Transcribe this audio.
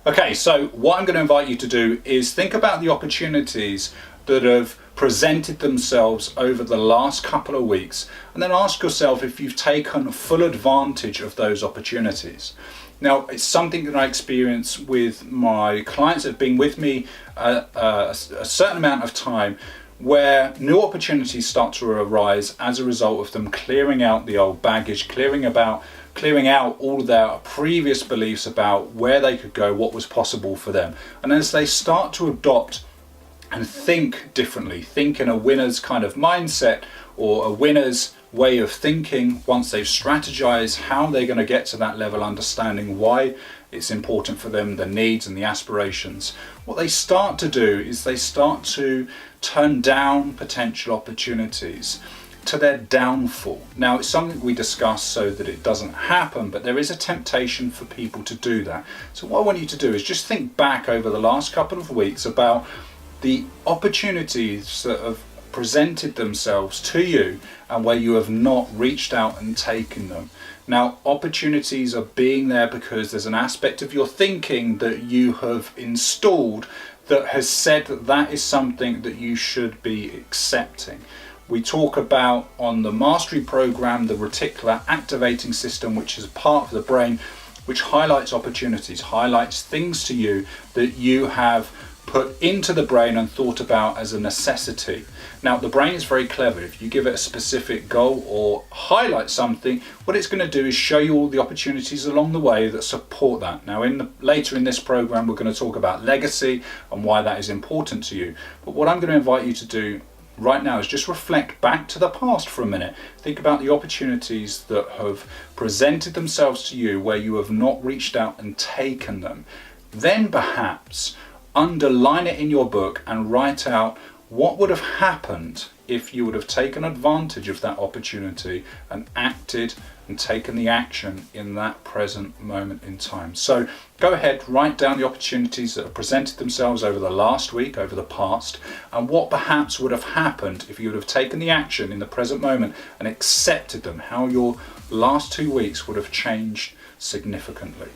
Okay, so what I'm going to invite you to do is think about the opportunities that have presented themselves over the last couple of weeks, and then ask yourself if you've taken full advantage of those opportunities. Now, it's something that I experience with my clients that have been with me a certain amount of time, where new opportunities start to arise as a result of them clearing out the old baggage, clearing out all their previous beliefs about where they could go, what was possible for them. And as they start to adopt and think differently, think in a winner's kind of mindset or a winner's way of thinking, once they've strategized how they're going to get to that level, understanding why it's important for them, the needs and the aspirations, what they start to do is they start to turn down potential opportunities to their downfall. Now, it's something we discuss so that it doesn't happen, but there is a temptation for people to do that. So what I want you to do is just think back over the last couple of weeks about the opportunities that have presented themselves to you and where you have not reached out and taken them. Now, opportunities are being there because there's an aspect of your thinking that you have installed that has said that that is something that you should be accepting. We talk about on the mastery program the reticular activating system, which is a part of the brain which highlights opportunities, highlights things to you that you have put into the brain and thought about as a necessity. Now, the brain is very clever. If you give it a specific goal or highlight something, what it's going to do is show you all the opportunities along the way that support that. Now, later in this program, we're going to talk about legacy and why that is important to you. But what I'm going to invite you to do right now is just reflect back to the past for a minute. Think about the opportunities that have presented themselves to you where you have not reached out and taken them. Then perhaps underline it in your book and write out what would have happened if you would have taken advantage of that opportunity and acted and taken the action in that present moment in time. So go ahead, write down the opportunities that have presented themselves over the last week, over the past, and what perhaps would have happened if you would have taken the action in the present moment and accepted them, how your last 2 weeks would have changed significantly.